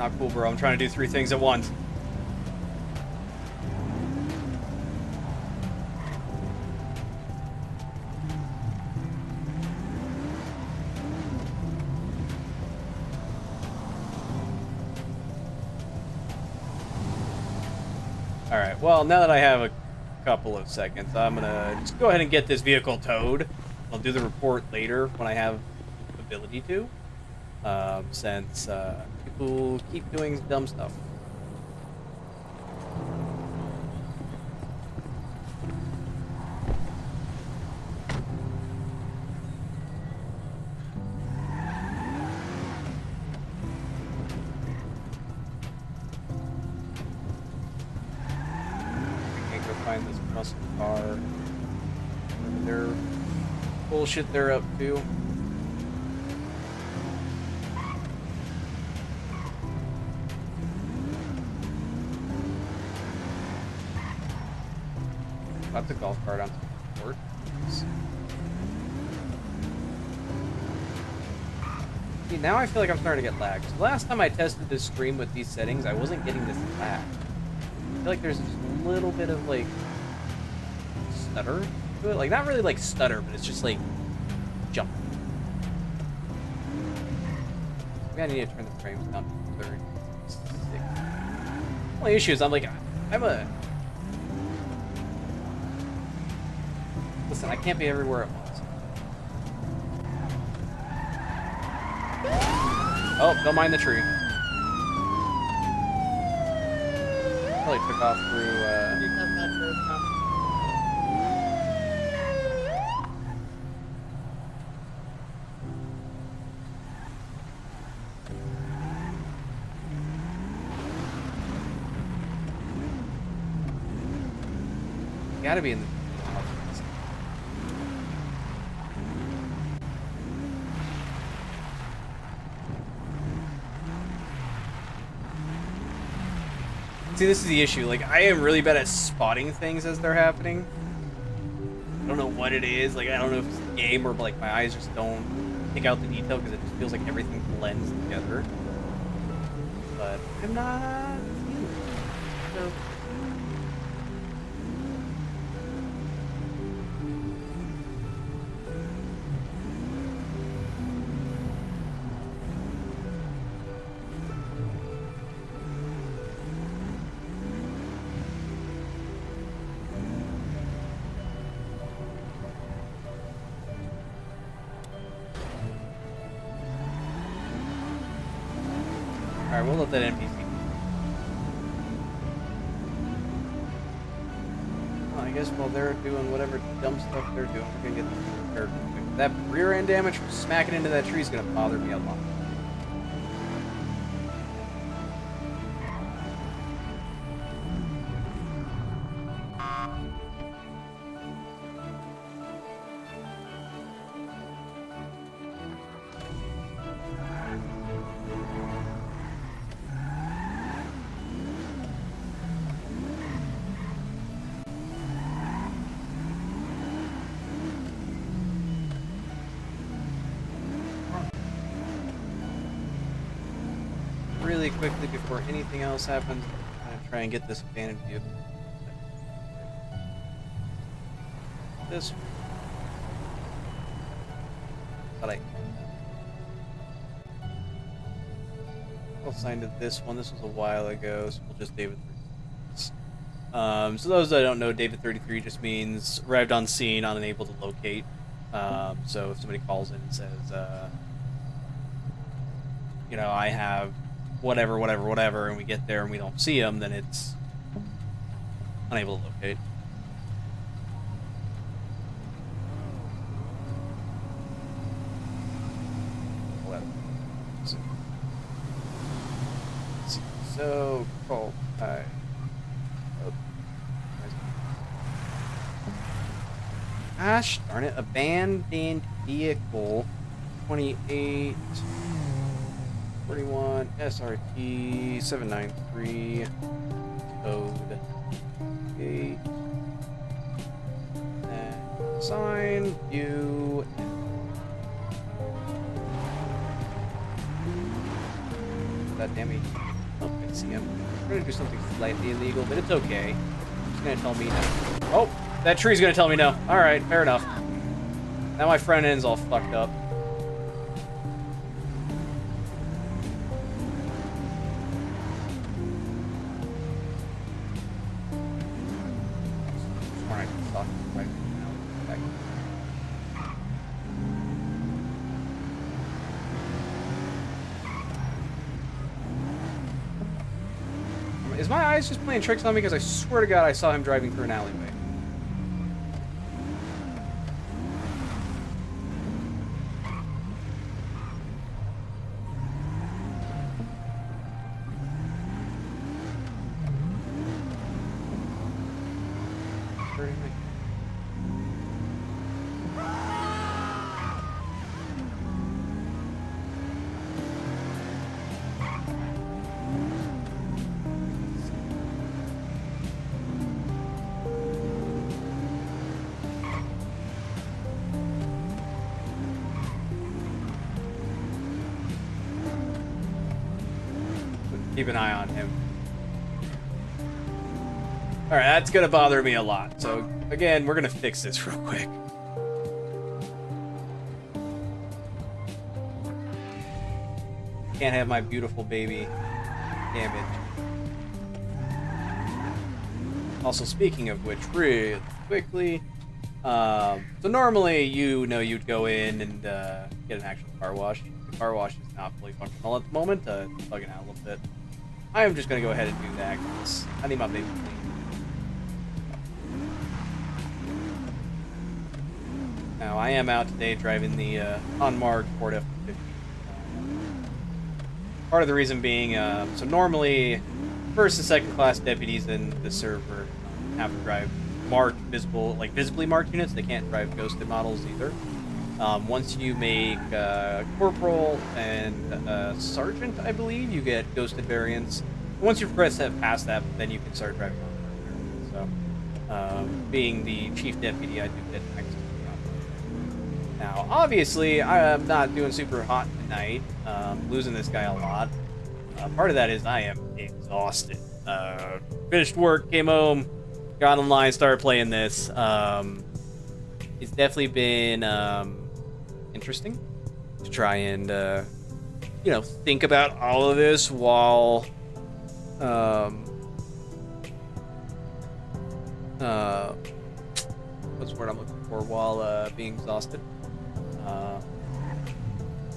Not cool, bro. I'm trying to do 3 things at once. Alright, well, now that I have a couple of seconds, I'm gonna just go ahead and get this vehicle towed. I'll do the report later when I have the ability to, since people keep doing dumb stuff. Find this muscle car. Their bullshit they're up to. That's a golf cart on support. See, now I feel like I'm starting to get lagged. So last time I tested this stream with these settings, I wasn't getting this lag. I feel like there's just a little bit of like stutter to it. Like not really like stutter, but it's just like jump. Maybe I need to turn the frames down to 36. Only issue is listen, I can't be everywhere at once. Oh, don't mind the tree. Probably took off through, gotta be in the... See, this is the issue. Like, I am really bad at spotting things as they're happening. I don't know what it is. Like, I don't know if it's the game or, like, my eyes just don't pick out the detail because it just feels like everything blends together. But I'm not... So... Alright, we'll let that NPC. Well, I guess while they're doing whatever dumb stuff they're doing, we're gonna get them repaired real quick. That rear end damage from smacking into that tree is gonna bother me a lot. Really quickly before anything else happens, I'm gonna try and get this abandoned vehicle. This one. But I'll sign to this one. This was a while ago, so we'll just David 33. So those that don't know, David 33 just means arrived on scene, unable to locate. So if somebody calls in and says, you know, I have whatever, and we get there and we don't see them, then it's unable to locate. So, cool. Gosh darn it, abandoned vehicle 28 41 SRT 793 code 8 and sign view. That damn it. can see him. I'm gonna do something slightly illegal, but it's okay. He's gonna tell me no. Oh, that tree's gonna tell me no. All right, fair enough. Now my front end's all fucked up. All right, stop right now. Back. Is my eyes just playing tricks on me? Because I swear to God I saw him driving through an alleyway. Keep an eye on him. Alright, that's gonna bother me a lot. So, again, we're gonna fix this real quick. Can't have my beautiful baby damaged. Also, speaking of which, really quickly, so normally, you'd go in and get an actual car wash. The car wash is not fully functional at the moment. It's bugging out a little bit. I am just going to go ahead and do that because I need my baby clean. Now, I am out today driving the unmarked Ford F-150. Part of the reason being, so normally, first and second class deputies in the server have to drive marked, visibly marked units. They can't drive ghosted models either. Once you make corporal and sergeant, I believe, you get ghosted variants. Once you progress past that, then you can start driving on. So, being the chief deputy, I do get access to the on. Now, obviously, I'm not doing super hot tonight. Losing this guy a lot. Part of that is I am exhausted. Finished work, came home, got online, started playing this. It's definitely been interesting to try and think about all of this while what's the word I'm looking for, while being exhausted.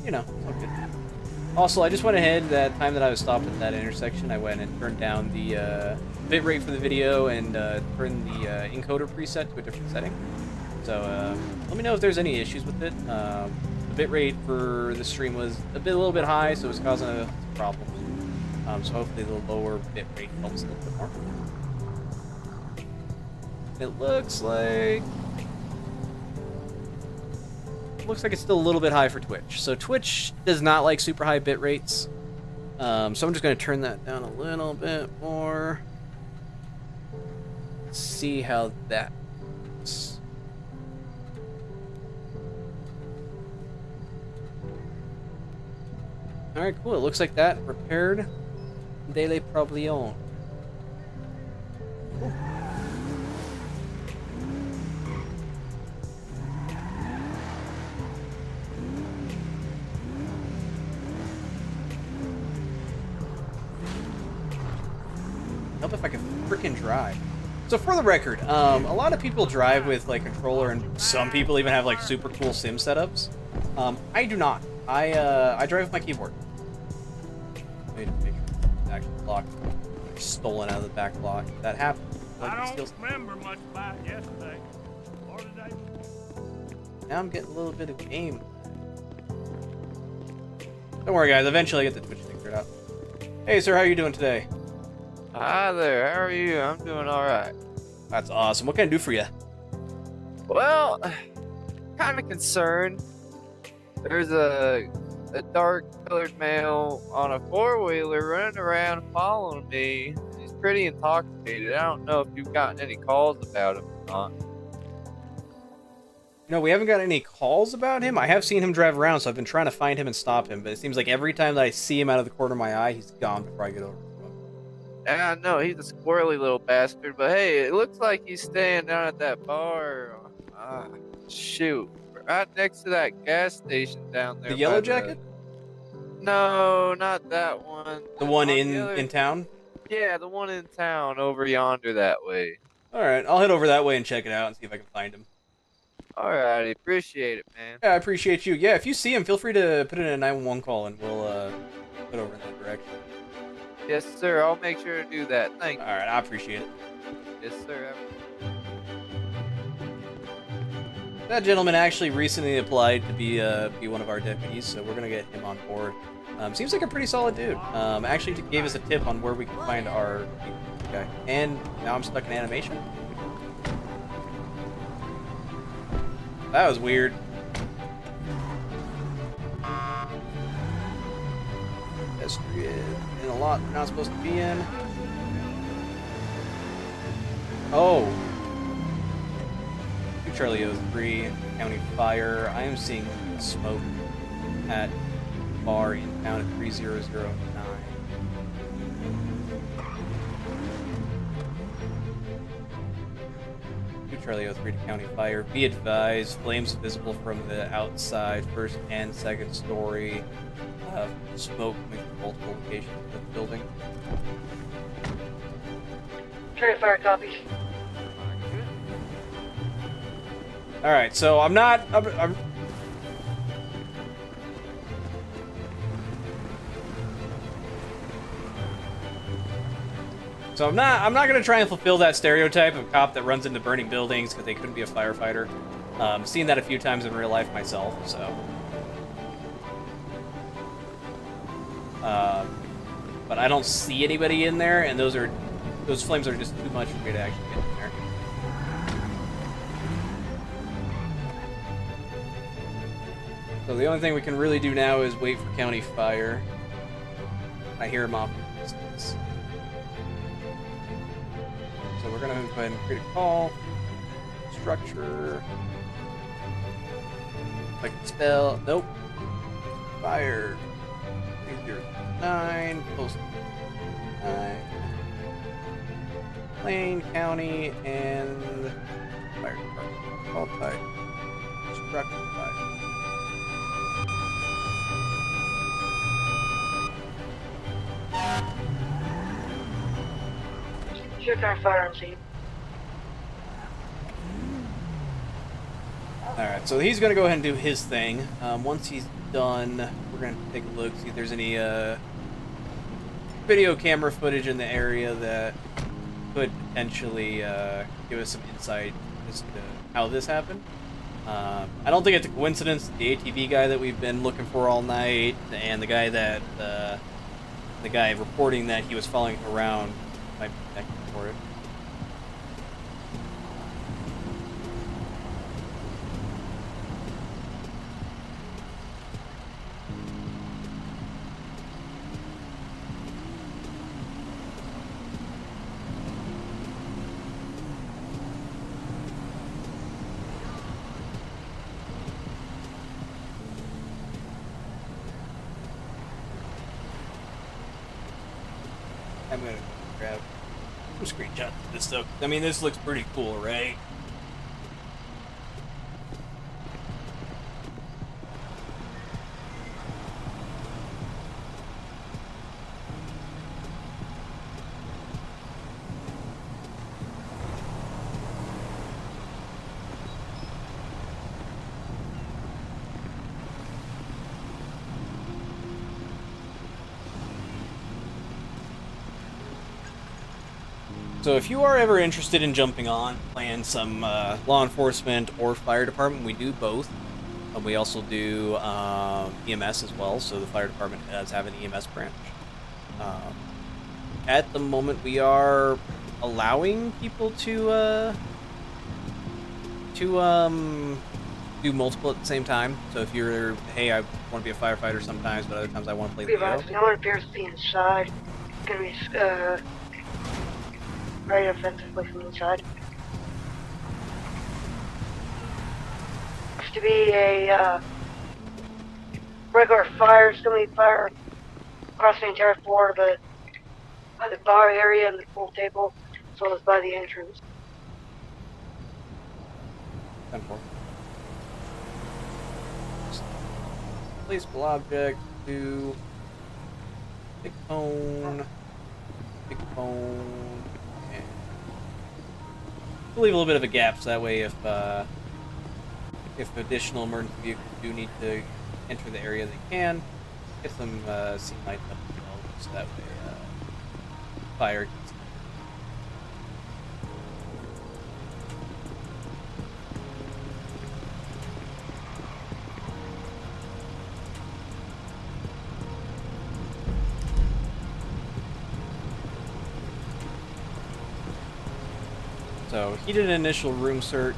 It's all good. Also, I just went ahead, that time that I was stopped at that intersection, I went and turned down the bitrate for the video and turned the encoder preset to a different setting. So let me know if there's any issues with it. The bitrate for the stream was a little bit high, so it was causing a problem. So hopefully the lower bitrate helps a little bit more. It looks like it's still a little bit high for Twitch. So Twitch does not like super high bit rates. So I'm just going to turn that down a little bit more. See how that looks. Alright, cool. It looks like that repaired Dele Problème. Cool. Help if I can freaking drive. So for the record, a lot of people drive with like controller, and some people even have like super cool sim setups. I do not. I drive with my keyboard. Make sure it's actually locked. Stolen out of the back block. That happened. I don't remember much about yesterday or today. Now I'm getting a little bit of game. Don't worry, guys. Eventually I get the Twitch thing figured out. Hey, sir, how are you doing today? Hi there, how are you? I'm doing alright. That's awesome. What can I do for you? Well, kind of concerned. There's a dark colored male on a four-wheeler running around following me. He's pretty intoxicated. I don't know if you've gotten any calls about him or not. No, we haven't got any calls about him. I have seen him drive around, so I've been trying to find him and stop him, but it seems like every time that I see him out of the corner of my eye, he's gone before I get over to him. Yeah, I know he's a squirrely little bastard, but hey, it looks like he's staying down at that bar. Shoot, right next to that gas station down The there Yellow by Jacket? No, not that one. The one On the in other, town? yeah, the one in town over yonder that way. All right, I'll head over that way and check it out and see if I can find him. Alrighty, appreciate it, man. Yeah, I appreciate you. Yeah, if you see him, feel free to put in a 911 call and we'll put over in that direction. Yes, sir. I'll make sure to do that. Thank you. All right, I appreciate it. Yes, sir. That gentleman actually recently applied to be one of our deputies, so we're gonna get him on board. Seems like a pretty solid dude. Actually gave us a tip on where we can find our guy. And now I'm stuck in animation. That was weird. Pedestrian in a lot they're not supposed to be in. Oh. Charlie 03, County Fire. I am seeing smoke at bar in town at 3009. Charlie 03 to County Fire. Be advised, flames visible from the outside, first and second story. Smoke coming from multiple locations of the building. County Fire copies. Alright, so I'm not... So I'm not gonna try and fulfill that stereotype of cop that runs into burning buildings because they couldn't be a firefighter. Seen that a few times in real life myself, so. But I don't see anybody in there, and those flames are just too much for me to actually get in there. So the only thing we can really do now is wait for County Fire. I hear him off in the distance. So we're gonna go ahead and create a call. Structure. If I can spell. Nope. Fire. 309. Post 9. Plain County and Fire Department. Call type. Structure fire. Sure, County Fire on scene. Alright, so he's going to go ahead and do his thing. Once he's done, we're going to take a look, see if there's any video camera footage in the area that could potentially give us some insight as to how this happened. I don't think it's a coincidence that the ATV guy that we've been looking for all night and the guy that the guy reporting that he was following around might be connected for it. I'm gonna grab some screenshots of this stuff. I mean, this looks pretty cool, right? So if you are ever interested in jumping on, playing some law enforcement or fire department, we do both. We also do EMS as well, so the fire department does have an EMS branch. At the moment, we are allowing people to do multiple at the same time. So if you're, hey, I want to be a firefighter sometimes, but other times I want to play the hero. No one appears to be inside. It's gonna be very offensively from inside. It's to be a regular fire. It's gonna be fire across the entire floor, but by the bar area and the pool table, as well as by the entrance. 10-4. Placeable object to big phone, and we'll leave a little bit of a gap so that way if additional emergency vehicles do need to enter the area, they can get some scene lights up as well, so that way fire can see. So he did an initial room search.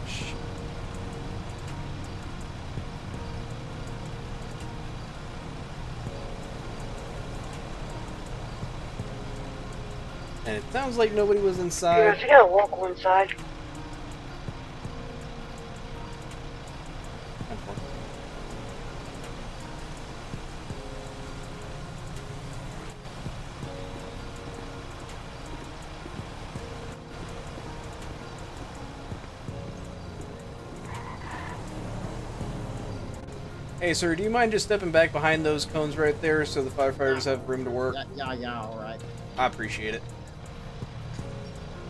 And it sounds like nobody was Yeah, inside. so you got a local inside. Hey, sir, do you mind just stepping back behind those cones right there so the firefighters have room to work? Yeah, all right. I appreciate it.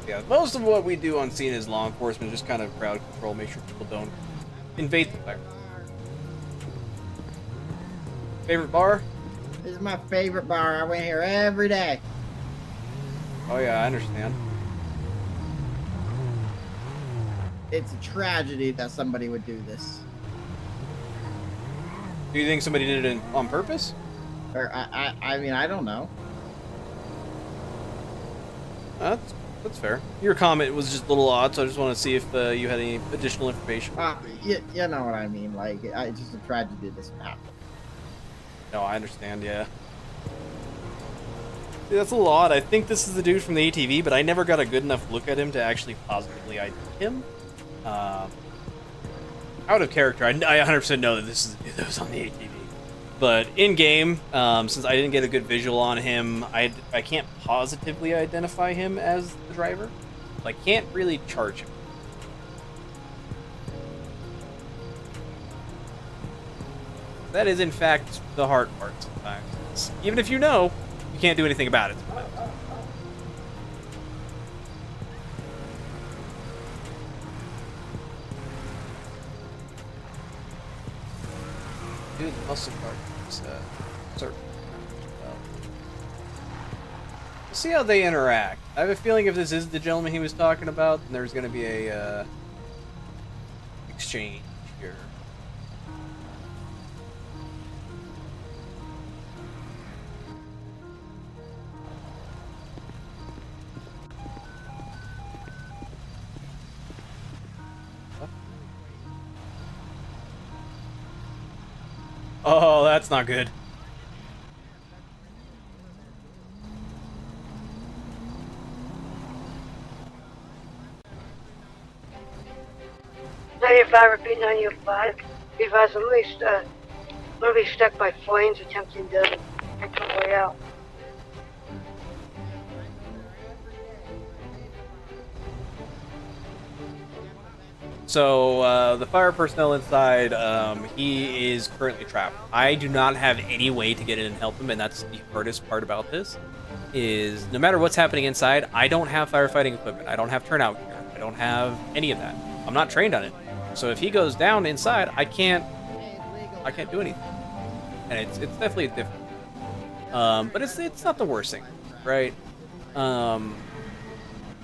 Yeah, most of what we do on scene as law enforcement is just kind of crowd control, make sure people don't invade the fire. Favorite bar? This is my favorite bar. I went here every day. Oh yeah, I understand. It's a tragedy that somebody would do this. Do you think somebody did it on purpose? Or I mean, I don't know. That's fair. Your comment was just a little odd, so I just want to see if you had any additional information. You know what I mean. Like, it's just a tragedy this happened. No, I understand, yeah. Yeah, that's a little odd. I think this is the dude from the ATV, but I never got a good enough look at him to actually positively ID him. Out of character, I 100% know that this is the dude that was on the ATV. But in-game, since I didn't get a good visual on him, I can't positively identify him as the driver. So I can't really charge him. That is, in fact, the hard part sometimes. Even if you know, you can't do anything about it sometimes. Dude, the muscle card is certain. We'll see how they interact. I have a feeling if this is the gentleman he was talking about, then there's going to be a exchange here. Oh, that's not good. Repeat 905. Be advised, somebody's stuck by flames attempting to make their way out. So, the fire personnel inside, he is currently trapped. I do not have any way to get in and help him, and that's the hardest part about this, is no matter what's happening inside, I don't have firefighting equipment. I don't have turnout gear. I don't have any of that. I'm not trained on it. So if he goes down inside, I can't do anything. And it's definitely different. But it's not the worst thing, right?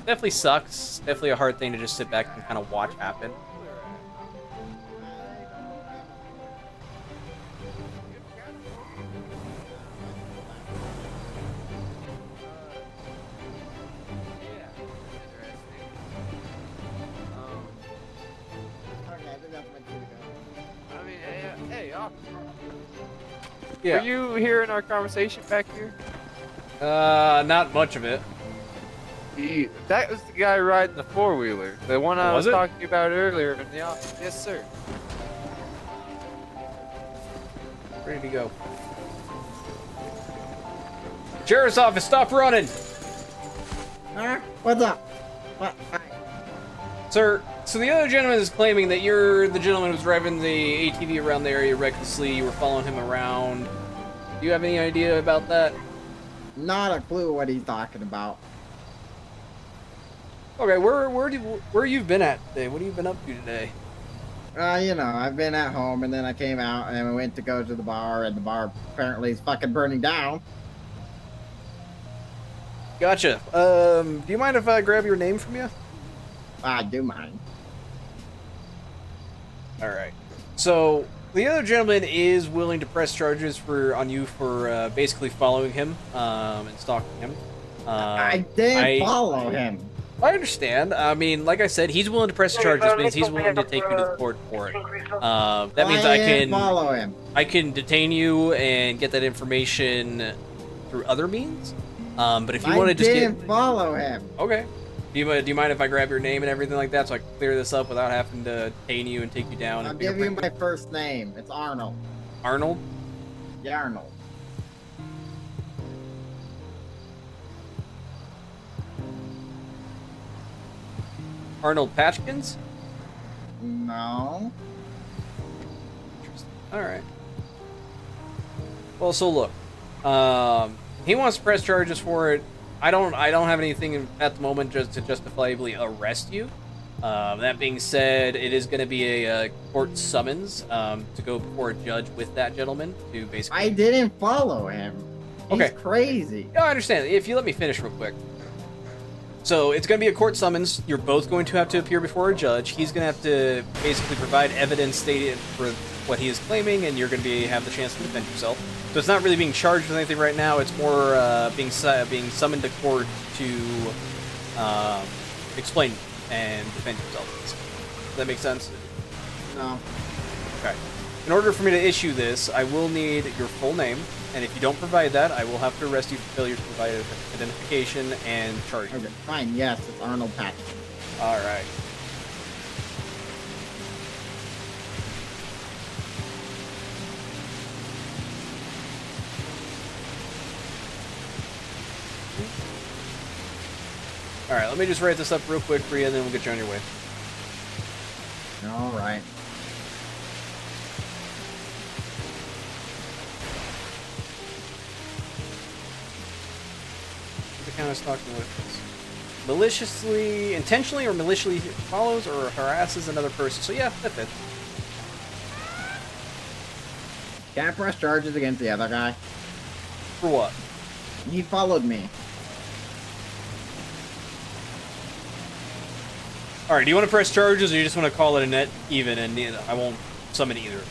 Definitely sucks. Definitely a hard thing to just sit back and kind of watch happen. I mean, hey, officer. Yeah. Were you hearing our conversation back here? Not much of it. That was the guy riding the four-wheeler. The one I was it? talking about earlier in the office. Yes, sir. Ready to go. Sheriff's office, stop running! What's up? What? Sir, so the other gentleman is claiming that you're the gentleman who was driving the ATV around the area recklessly. You were following him around. Do you have any idea about that? Not a clue what he's talking about. Okay, where you've been at today? What have you been up to today? You know, I've been at home, and then I came out, and we went to go to the bar, and the bar apparently is fucking burning down. Gotcha. Do you mind if I grab your name from you? I do mind. All right. So the other gentleman is willing to press charges on you for basically following him and stalking him. I didn't follow him. I understand. I mean, like I said, he's willing to press charges, means he's willing to take you to court for it. That means I can follow him. I can detain you and get that information through other means. But if you want to just didn't follow him. Okay. Do you mind if I grab your name and everything like that so I can clear this up without having to detain you and take you down? I'll give you my first name. It's Arnold. Arnold? Yeah, Arnold. Arnold Patchkins? No. Interesting. All right. Well, so look, he wants to press charges for it. I don't have anything at the moment just to justifiably arrest you. That being said, it is going to be a court summons to go before a judge with that gentleman to basically. I didn't follow him. He's Okay. crazy. Yeah, I understand. If you let me finish real quick. So it's going to be a court summons. You're both going to have to appear before a judge. He's going to have to basically provide evidence stated for what he is claiming, and you're going to have the chance to defend yourself. So it's not really being charged with anything right now. It's more being summoned to court to explain and defend yourself. Does that make sense? No. Okay. In order for me to issue this, I will need your full name, and if you don't provide that, I will have to arrest you for failure to provide identification and charge you. Okay, fine. Yes, it's Arnold Patch. All right. All right, let me just write this up real quick for you, and then we'll get you on your way. All right. The kind of stalking with this. Maliciously, intentionally, or maliciously follows or harasses another person. So yeah, that fits. Can't press charges against the other guy. For what? He followed me. All right, do you want to press charges, or you just want to call it a net even, and I won't summon either of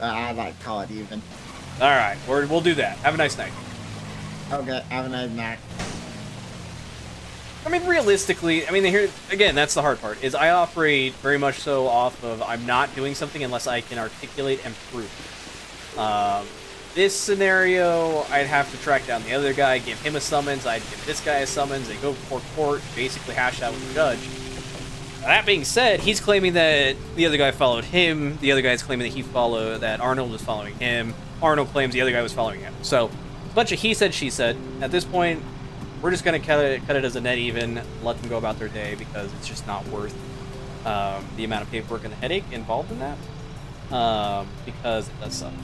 you? I'd like to call it even. All right, we'll do that. Have a nice night. Okay, have a nice night. I mean, realistically, I mean, here again, that's the hard part. Is I operate very much so off of I'm not doing something unless I can articulate and prove. This scenario, I'd have to track down the other guy, give him a summons. I'd give this guy a summons. They go before court, basically hash it out with the judge. That being said, he's claiming that the other guy followed him. The other guy's claiming that Arnold was following him. Arnold claims the other guy was following him. So, a bunch of he said, she said. At this point, we're just going to cut it as a net even, let them go about their day, because it's just not worth the amount of paperwork and the headache involved in that, because it does suck.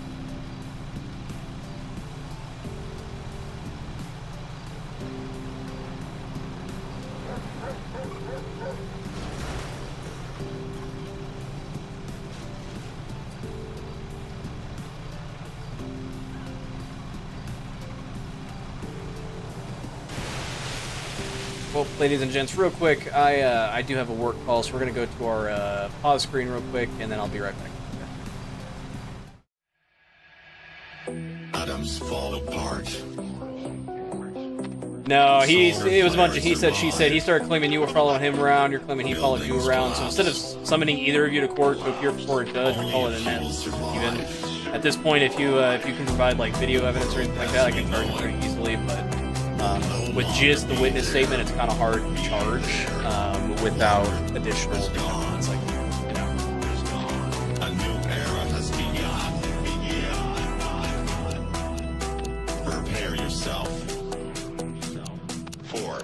Well, ladies and gents, real quick, I do have a work call, so we're going to go to our pause screen real quick, and then I'll be right back. Atoms fall apart. No, it was a bunch of he said, she said. He started claiming you were following him around, you're claiming he followed you around, so instead of summoning either of you to court to appear before a judge, we call it a net even. At this point, if you can provide like video evidence or anything like that, I can charge you pretty easily, but with just the witness statement, it's kind of hard to charge without additional evidence, like, you know. A new era has begun. Prepare yourself for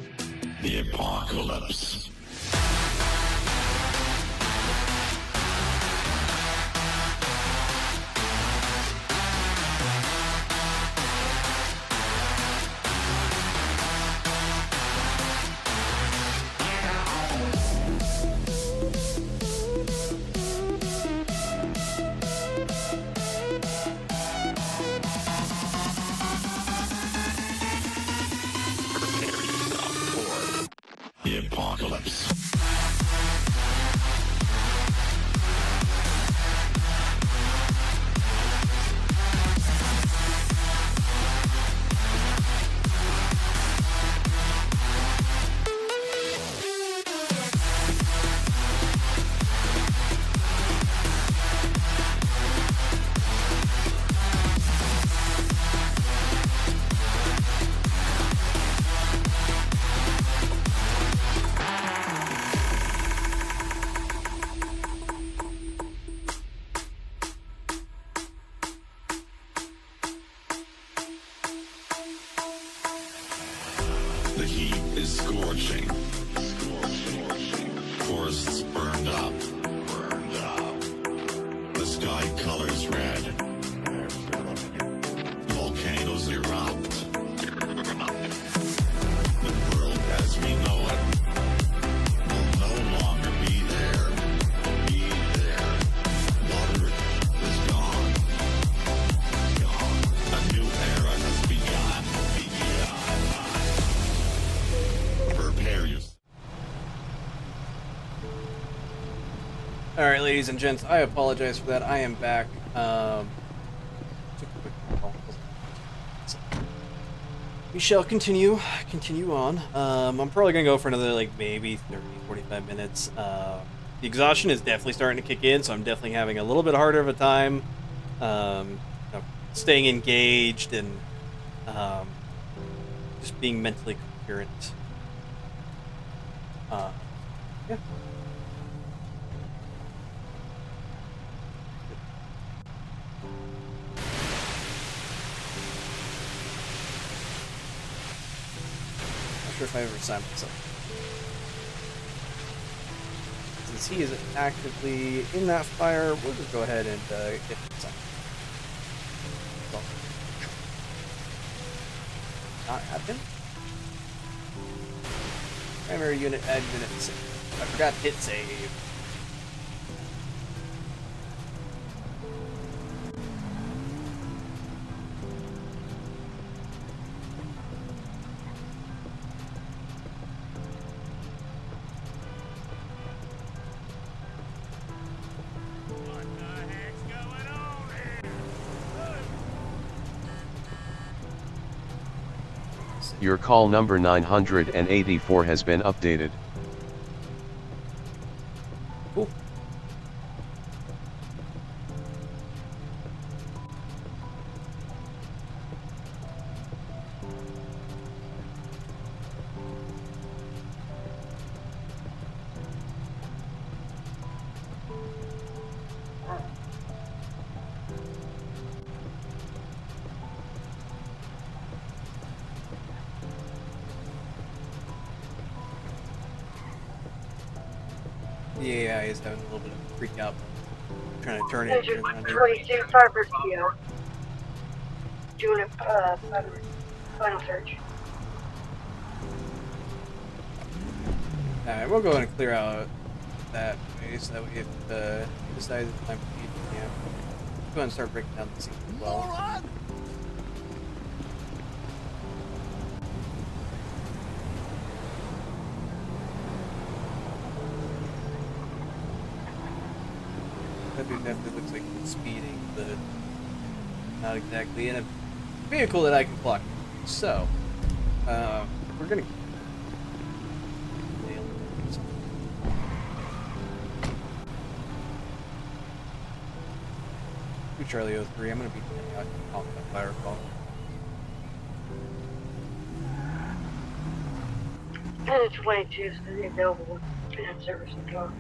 Scorching. Forests burned up. The sky colors red. Volcanoes erupt. The world as we know it will no longer be there. Water is gone. A new era has begun. Prepare yourself. All right, ladies and gents, I apologize for that. I am back. We shall continue on. I'm probably gonna go for another like maybe 30-45 minutes. The exhaustion is definitely starting to kick in, so I'm definitely having a little bit harder of a time staying engaged and just being mentally coherent. Yeah. Not sure if I ever signed myself. Since he is actively in that fire, we'll just go ahead and get him signed. So, not admin. Primary unit, add unit save. I forgot to hit save. What the heck's going on here? Your call number 984 has been updated. Cool. The AI is having a little bit of a freak out. Trying to turn it Engine around. 22 Cyber PO. Doing a final search. Alright, we'll go ahead and clear out that way so that way if decides it's time to eat, yeah. Go ahead and start breaking down the scene as well. That dude definitely looks like he's speeding, but not exactly in a vehicle that I can clock. So, we're gonna. Charlie 03, I'm gonna be off that fire call. And 22 is the available and service the car.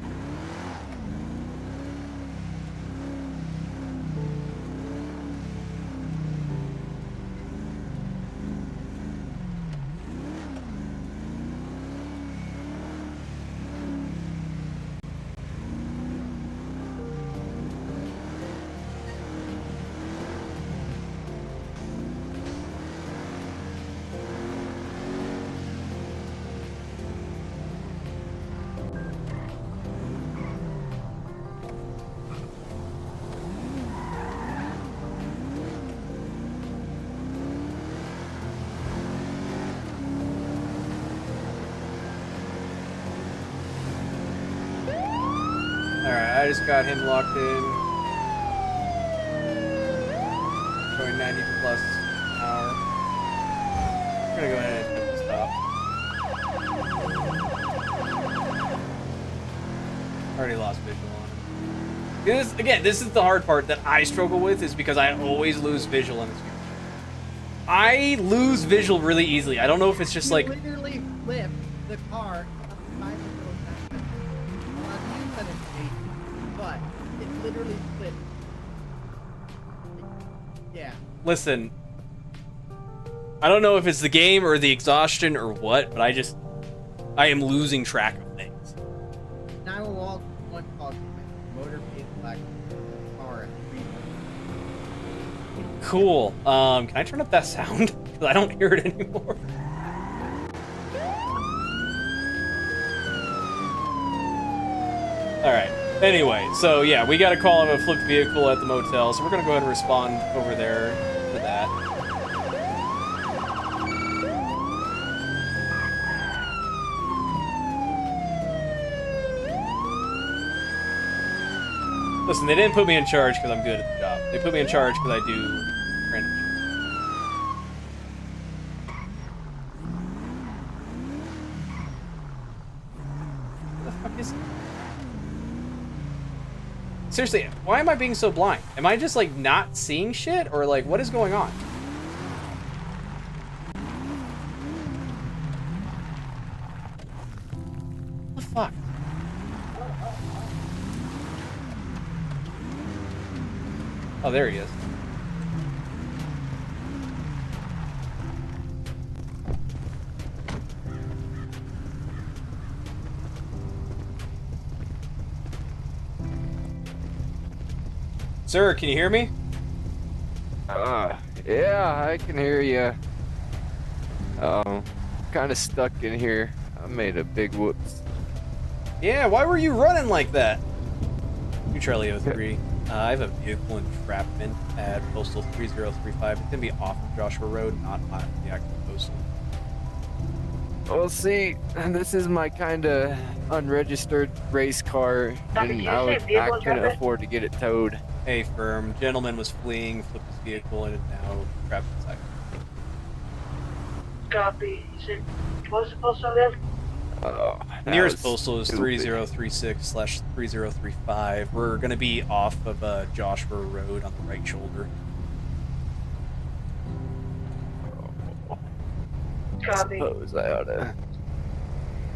Alright, I just got him locked in. Going 90 plus an hour. I'm gonna go ahead and hit the stop. Already lost visual on him. This is the hard part that I struggle with, is because I always lose visual on this game. I lose visual really easily. I don't know if it's just like... literally flip the car. But it literally flipped. Yeah. Listen, I don't know if it's the game or the exhaustion or what, but I am losing track of things. 911 called motor vehicle accident. Car at 3. Cool. Can I turn up that sound? Because I don't hear it anymore. Alright. Anyway, so yeah, we got a call of a flipped vehicle at the motel, so we're gonna go ahead and respond over there to that. Listen, they didn't put me in charge because I'm good at the job. They put me in charge because I do random shit. What the fuck is it? Seriously, why am I being so blind? Am I just, like, not seeing shit? Or, like, what is going on? What the fuck? Oh, there he is. Sir, can you hear me? Yeah, I can hear you. Kind of stuck in here. I made a big whoops. Yeah, why were you running like that? You Charlie 03. I have a vehicle entrapment at Postal 3035. It's gonna be off of Joshua Road, not on the actual postal. Well, see, this is my kind of unregistered race car, and I couldn't afford to get it towed. Hey, firm. Gentleman was fleeing, flipped his vehicle, and is now trapped inside. Copy. You said, what's the postal again? Nearest postal is 3036/3035. We're gonna be off of Joshua Road on the right shoulder. Copy. Suppose I oughta.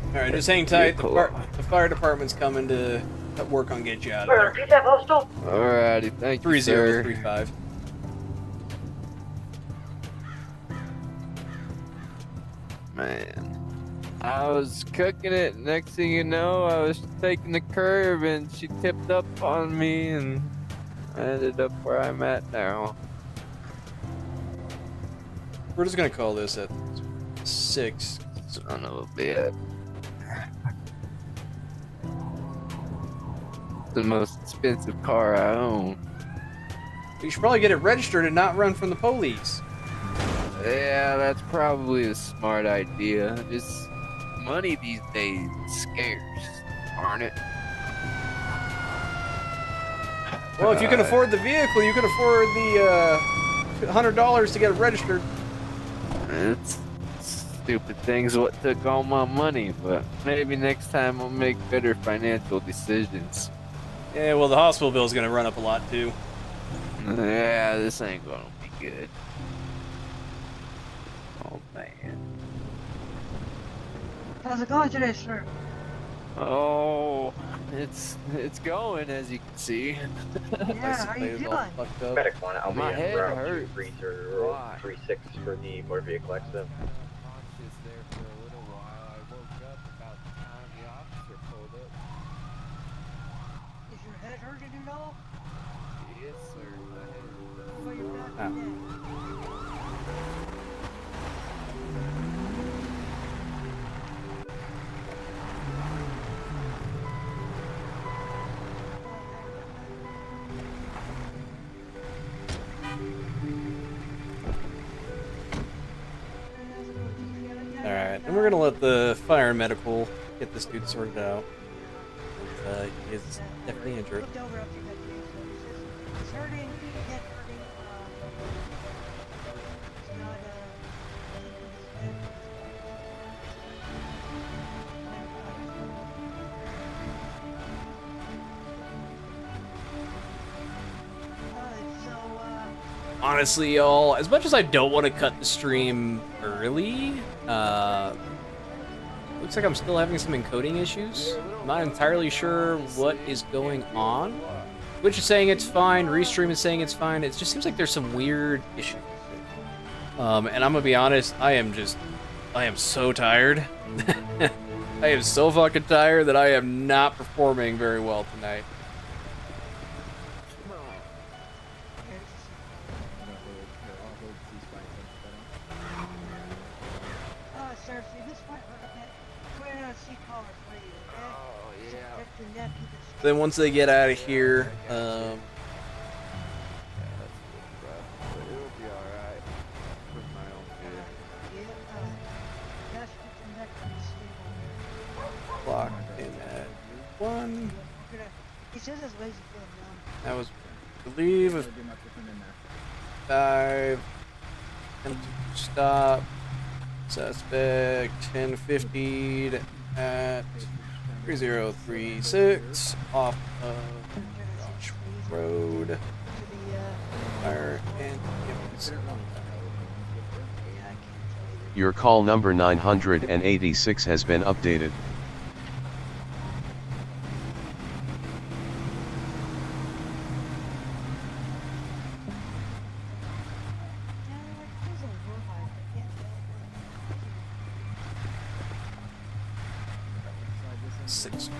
Alright, just hang tight. The fire department's coming to work on get you out of there. Repeat that postal. Alrighty, thank you, sir. 3035. Man. I was cooking it, next thing you know, I was taking the curve and she tipped up on me and I ended up where I'm at now. We're just gonna call this at 6. Son of a bitch. The most expensive car I own. You should probably get it registered and not run from the police. Yeah, that's probably a smart idea. Just money these days is scarce, aren't it? Well, if you can afford the vehicle, you can afford the $100 to get it registered. It's stupid things what took all my money, but maybe next time I'll make better financial decisions. Yeah, well, the hospital bill's gonna run up a lot too. Yeah, this ain't gonna be good. Oh man. How's it going today, sir? Oh, it's going, as you can see. Yeah, how you feeling? Medic 1, I'll be My in head route hurts. 23036 for the motor vehicle accident. Conscious there for a little while. I woke up about the time the officer pulled up. Is your head hurting at all? Yes, sir. My head Well, you're not Ah. today. Alright, and we're gonna let the fire and medical get this dude sorted out. He is definitely injured. Looked over up your head, it's hurting, head hurting, it's not, Honestly, y'all, as much as I don't want to cut the stream early, looks like I'm still having some encoding issues. I'm not entirely sure what is going on. Twitch is saying it's fine, Restream is saying it's fine. It just seems like there's some weird issues. And I'm gonna be honest, I am so tired. I am so fucking tired that I am not performing very well tonight. Sir, see this one? We're gonna see color for you, okay? Oh, yeah. Protect the neck, keep it Then once they get out of here, Yeah, that's a little rough, but it'll be alright. For my own good. Gosh, keep the neck pretty stable. clock in at 1. We're gonna, he says his legs are feeling numb. That was, I believe, Really do much with him in there. 5. Empty stop. Suspect 1050 at 3036 off of Josh Road. To the, Fire and ambulance. yeah, I can't tell you. Your call number 986 has been updated. Six.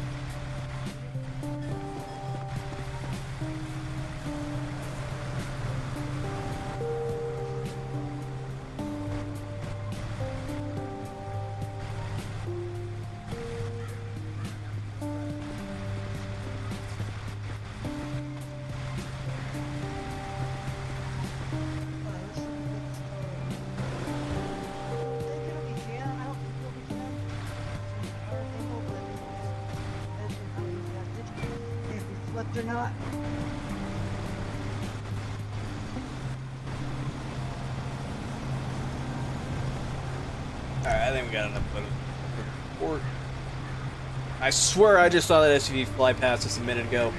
Or not. Alright, I think we got enough photos for report. I swear I just saw that SUV fly past us a minute ago.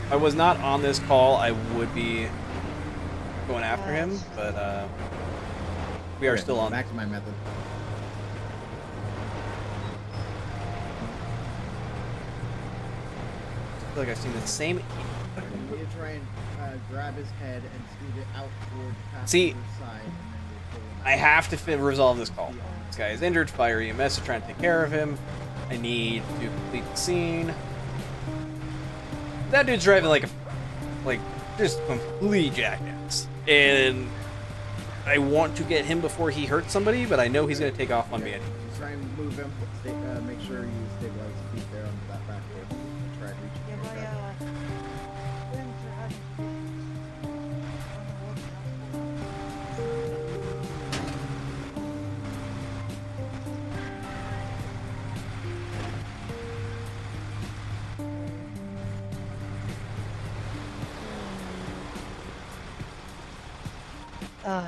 If I was not on this call, I would be going after him, but we are Okay, still on. Back to my method. I feel like I've seen the same. You need to try and grab his head and scoot it out toward the passenger See, side, and then you pull him out. I have to resolve this call. This guy is injured. Fire EMS to try and take care of him. I need to complete the scene. That dude's driving like just complete jackass, and I want to get him before he hurts somebody, but I know he's gonna take off on me. Just try and move him. Make sure you stabilize his feet there on that back road. Try and reach Yeah, him. my limbs are having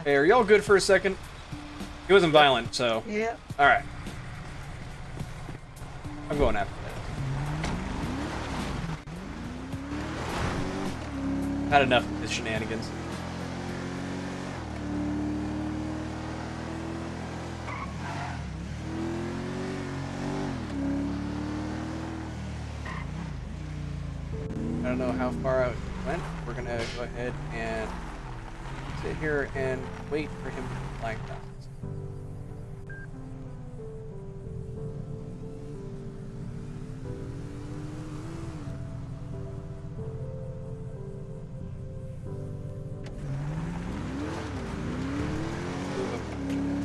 Hey, are y'all good for a second? He wasn't violent, so yeah. all right. I'm going after that. Had enough of this shenanigans. I don't know how far out he went. We're gonna go ahead and sit here and wait for him to flag down.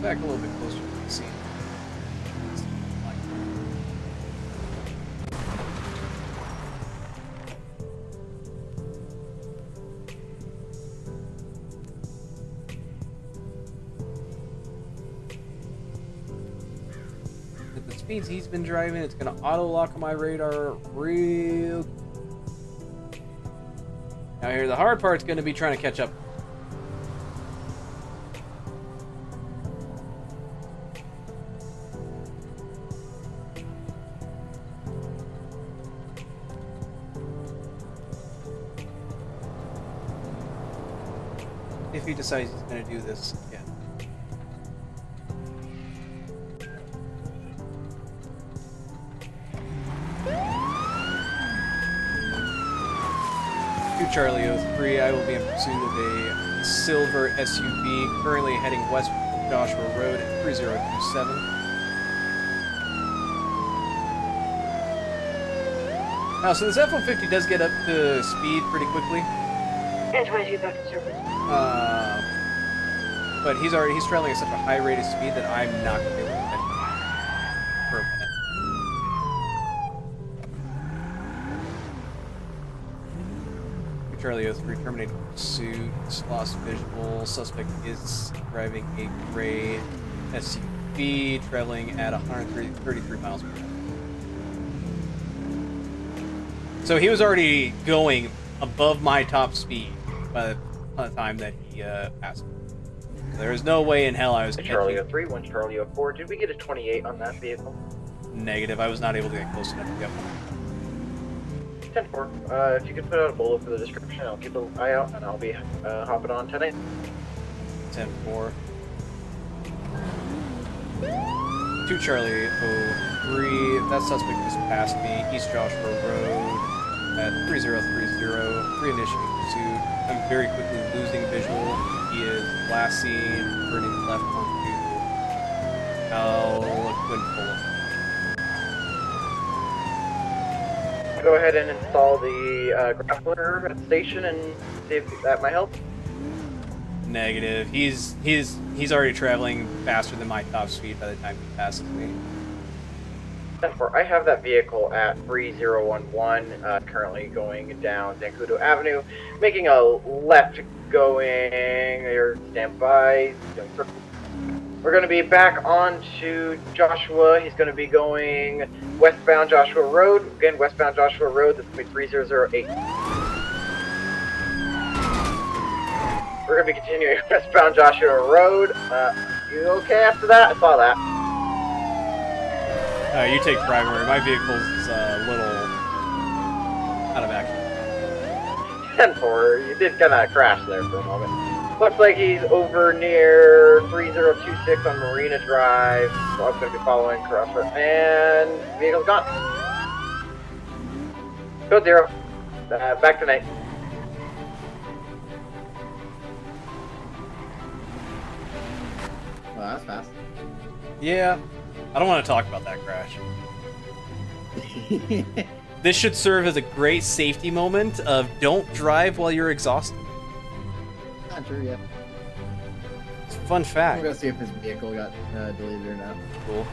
Back a little bit closer to the scene. With the speeds he's been driving, it's gonna auto lock on my radar real. Now here, the hard part's gonna be trying to catch up. If he decides he's going to do this again. To Charlie 03, I will be in pursuit of a silver SUV currently heading west Joshua Road at 3027. Now, so this F-150 does get up to speed pretty quickly. And 22 back in service. But he's traveling at such a high rate of speed that I'm not going to be able to catch him for a minute. Charlie 03, terminated pursuit, lost visual, suspect is driving a gray SUV, traveling at 133 miles per hour. So he was already going above my top speed by the time that he passed me. So there was no way in hell I was Charlie catching. 03, 1 Charlie 04. Did we get a 28 on that vehicle? Negative. I was not able to get close enough to get one. 10-4. If you could put out a bullet for the description, I'll keep an eye out, and I'll be hopping on 10-8. 10-4. 2 Charlie 03. That suspect just passed me. East Joshua Road at 3030. Reinitiating pursuit. I'm very quickly losing visual. He is last seen turning left onto Alquin Boulevard. Go ahead and install the grappler at the station and see if that might help. Negative. He's already traveling faster than my top speed by the time he passes me. 10-4. I have that vehicle at 3011, currently going down Zancudo Avenue, making a left going. There, stand by. Doing circles. We're going to be back on to Joshua. He's going to be going westbound Joshua Road. Again, westbound Joshua Road. This is going to be 3008. We're going to be continuing westbound Joshua Road. You okay after that? I saw that. You take primary. My vehicle's a little out of action. 10-4. You did kind of crash there for a moment. Looks like he's over near 3026 on Marina Drive. So I'm going to be following Crosser. And vehicle's gone. Code 0. Back tonight. Well, that's fast. Yeah. I don't want to talk about that crash. This should serve as a great safety moment of don't drive while you're exhausted. Not true yet. It's a fun I'm fact. gonna see if his vehicle got deleted or not. Cool.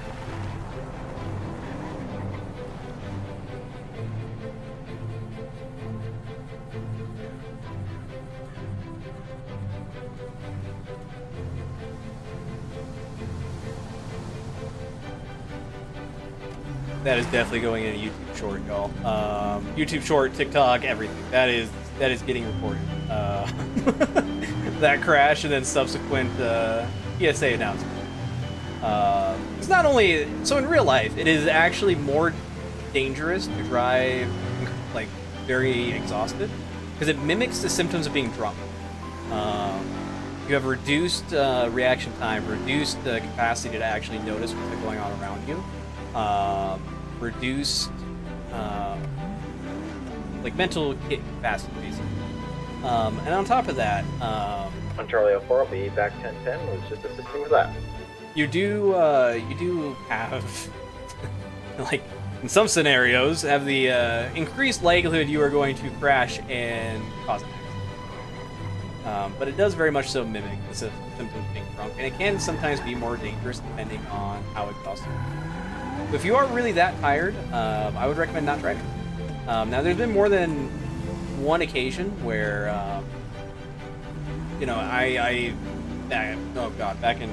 That is definitely going in a YouTube short, y'all. YouTube short, TikTok, everything. That is getting recorded. That crash and then subsequent PSA announcement. It's not only so in real life, it is actually more dangerous to drive like very exhausted because it mimics the symptoms of being drunk. You have reduced reaction time, reduced capacity to actually notice what's going on around you. Reduced like mental capacity basically. And on top of that, On Charlie 04, I'll be back 1010. Was just assisting with that. you do have like in some scenarios have the increased likelihood you are going to crash and cause an accident. But it does very much so mimic the symptoms of being drunk, and it can sometimes be more dangerous depending on how exhausted you are. So if you are really that tired, I would recommend not driving. Now, there's been more than one occasion where, back in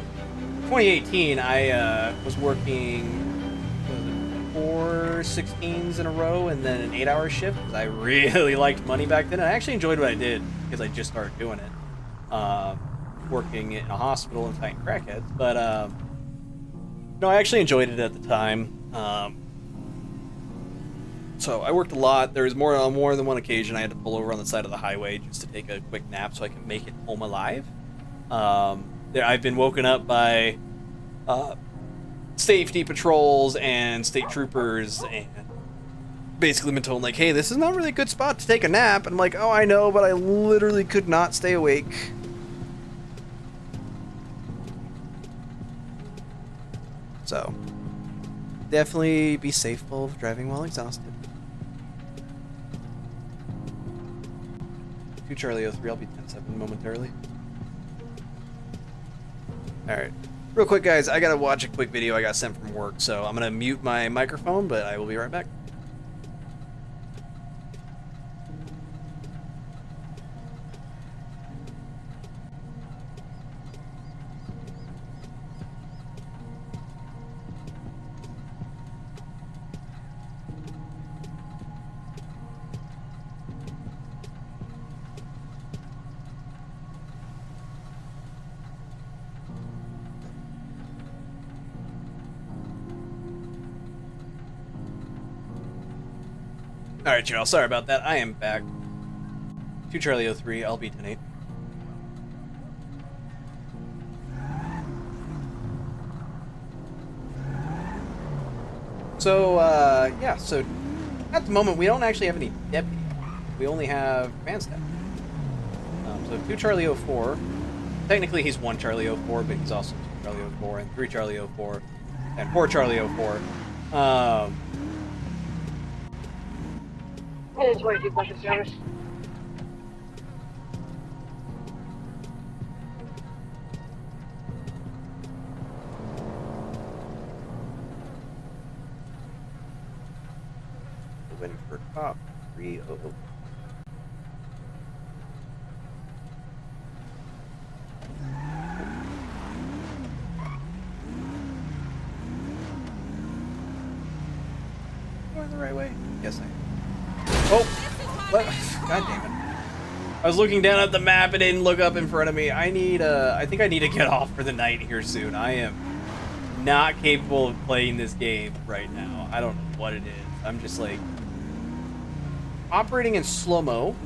2018, I was working 4 16s in a row and then an 8-hour shift because I really liked money back then. I actually enjoyed what I did because I just started doing it, working in a hospital and fighting crackheads. But no, I actually enjoyed it at the time. So I worked a lot. There was more than one occasion I had to pull over on the side of the highway just to take a quick nap so I could make it home alive. I've been woken up by safety patrols and state troopers and basically been told, like, hey, this is not really a good spot to take a nap. And I'm like, oh, I know, but I literally could not stay awake. So, definitely be safe while driving while exhausted. 2 Charlie 03, I'll be 10-7 momentarily. Alright. Real quick, guys, I gotta watch a quick video I got sent from work, so I'm gonna mute my microphone, but I will be right back. Alright, y'all, sorry about that. I am back. 2 Charlie 03, I'll be 10-8. So, yeah, so at the moment we don't actually have any deputy. We only have command staff. So 2 Charlie 04. Technically he's 1 Charlie 04, but he's also 2 Charlie 04 and 3 Charlie 04 and 4 Charlie 04. It is 22 Bushel service. Win for top 3-0. Going the right way? Yes, I am. Oh! What? God damn it. I was looking down at the map and didn't look up in front of me. I think I need to get off for the night here soon. I am not capable of playing this game right now. I don't know what it is. I'm just like... operating in slow-mo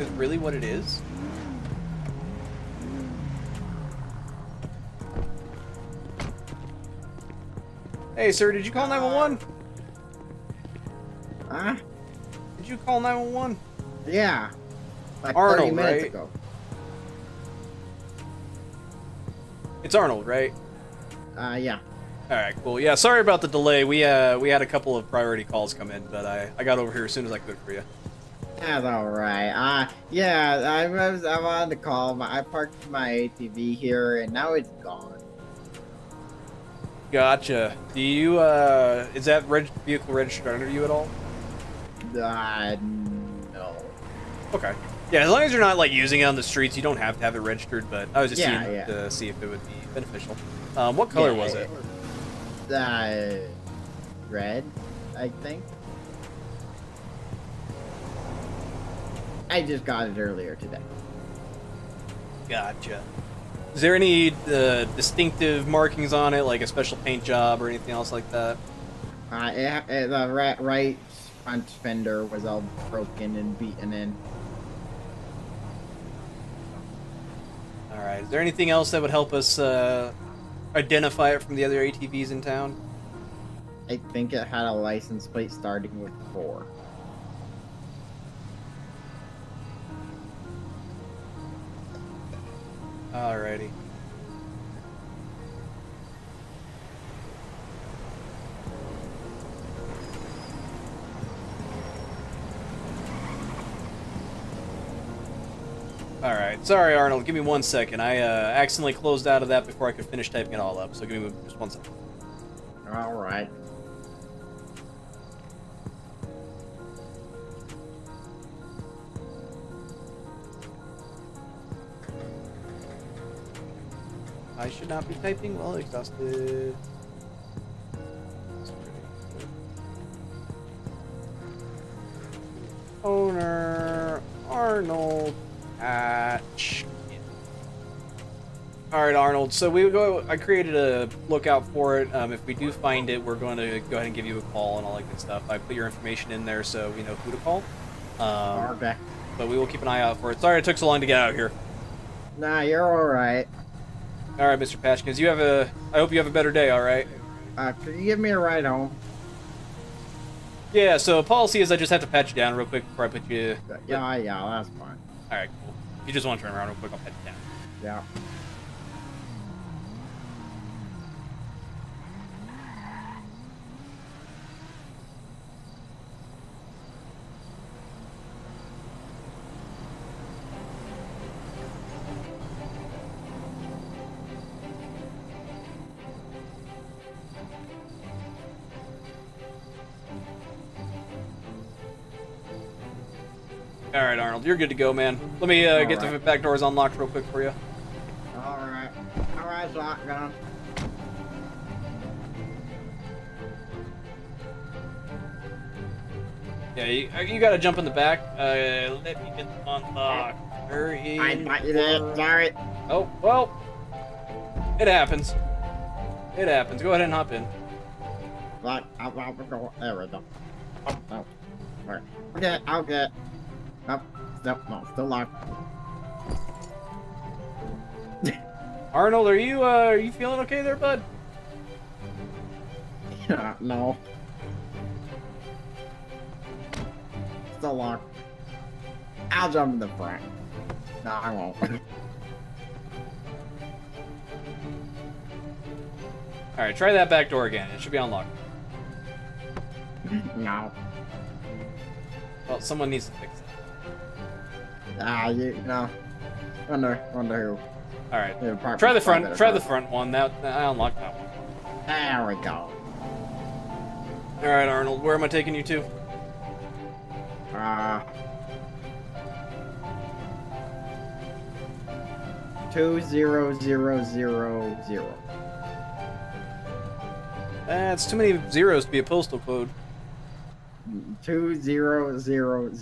is really what it is. Hey, sir, did you call 911? Huh? Did you call 911? Yeah. Like Arnold, 30 minutes right? ago. It's Arnold, right? Yeah. Alright, cool. Yeah, sorry about the delay. We had a couple of priority calls come in, but I got over here as soon as I could for you. That's alright. Yeah, I wanted to call. I parked my ATV here, and now it's gone. Gotcha. Do you, is that vehicle registered under you at all? No. Okay. Yeah, as long as you're not, like, using it on the streets, you don't have to have it registered, but I was just seeing to see if it would be beneficial. What color was it? Red, I think. I just got it earlier today. Gotcha. Is there any distinctive markings on it, like a special paint job or anything else like that? The right front fender was all broken and beaten in. Alright, is there anything else that would help us identify it from the other ATVs in town? I think it had a license plate starting with 4. Alrighty. Alright, sorry Arnold, give me 1 second. I accidentally closed out of that before I could finish typing it all up, so give me just 1 second. Alright. I should not be typing while exhausted. Owner Arnold Hatch. Alright, Arnold, so I created a lookout for it. If we do find it, we're going to go ahead and give you a call and all that good stuff. I put your information in there so we know who to call. Okay. But we will keep an eye out for it. Sorry it took so long to get out here. Nah, you're alright. Alright, Mr. Patchkins, I hope you have a better day, alright? Could you give me a ride home? Yeah, so policy is I just have to pat you down real quick before I put you... Yeah, that's fine. Alright, cool. If you just want to turn around real quick, I'll pat you down. Yeah. All right, Arnold, you're good to go, man. Let me get the back doors unlocked real quick for you. Alright. Alright, shotgun. Yeah, you gotta jump in the back. Let me get the unlock. I thought you did. Sorry. Oh, well. It happens. It happens. Go ahead and hop in. Like, there we go. Oh, no. Alright. Okay, okay. Nope. Nope, no, still locked. Arnold, are you feeling okay there, bud? No. Still locked. I'll jump in the front. No, I won't. Alright, try that back door again. It should be unlocked. No. Well, someone needs to fix it. You know. Wonder who. Alright. Yeah, Try the front one. That I unlocked that one. There we go. Alright, Arnold, where am I taking you to? 20000. That's too many zeros to be a postal code. 2000.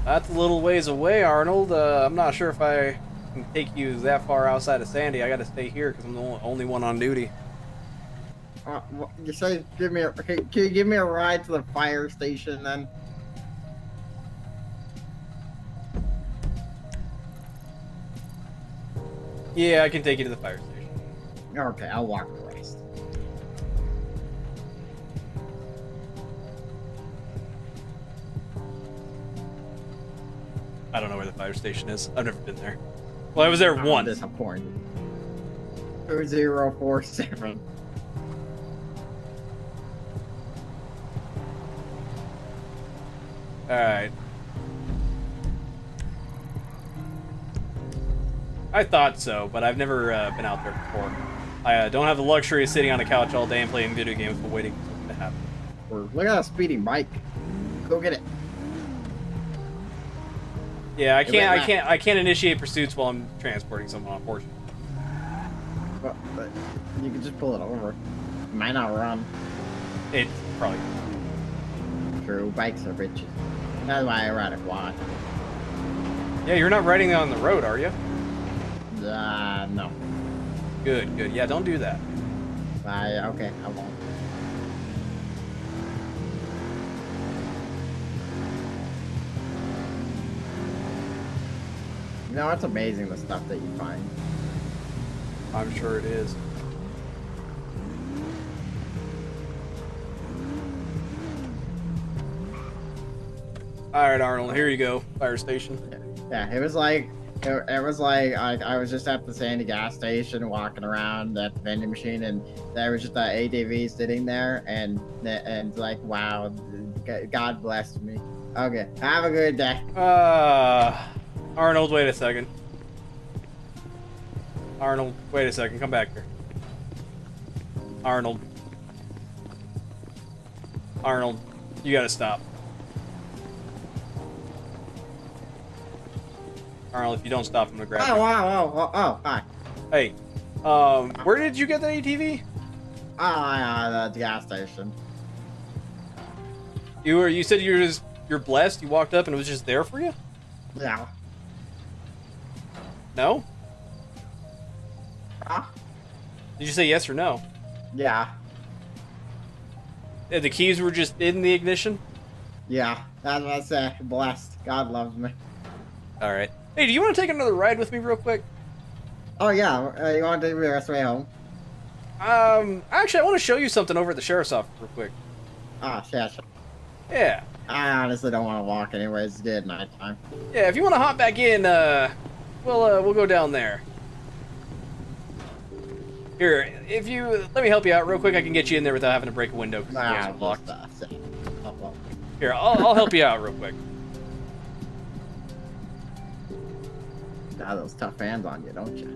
That's a little ways away, Arnold. I'm not sure if I can take you that far outside of Sandy. I gotta stay here because I'm the only one on duty. You say can you give me a ride to the fire station then? Yeah, I can take you to the fire station. Okay, I'll walk the rest. I don't know where the fire station is. I've never been there. Well, I was there once. Disappointed. 2047. Alright. I thought so, but I've never been out there before. I don't have the luxury of sitting on a couch all day and playing video games while waiting for something to happen. Look at that speeding bike. Go get it. Yeah, I can't initiate pursuits while I'm transporting someone, unfortunately. But you can just pull it over. It might not run. It probably. True, bikes are bitches. That's why I ride a quad. Yeah, you're not riding on the road, are you? No. Good. Yeah, don't do that. Okay, I won't. You know, it's amazing the stuff that you find. I'm sure it is. Alright, Arnold, here you go. Fire station. Yeah, it was like I was just at the Sandy gas station walking around at the vending machine, and there was just an ATV sitting there, and like, wow, God bless me. Okay, have a good day. Arnold, wait a second. Arnold, wait a second. Come back here. Arnold. Arnold, you gotta stop. Arnold, if you don't stop, I'm gonna grab you. Oh, hi. Hey, where did you get the ATV? The gas station. You said you're blessed. You walked up and it was just there for you. Yeah. No? Huh? Did you say yes or no? Yeah. The keys were just in the ignition? Yeah. That's what I said. Blessed. God loves me. Alright. Hey, do you want to take another ride with me real quick? Oh, yeah. You want to take me the rest of the way home? Actually, I want to show you something over at the sheriff's office real quick. Ah, shit. Yeah. I honestly don't want to walk anyways. It's good nighttime. Yeah, if you want to hop back in, we'll go down there. Here, if you let me help you out real quick, I can get you in there without having to break a window because the doors are locked. Here, I'll help you out real quick. Got those tough hands on you, don't you?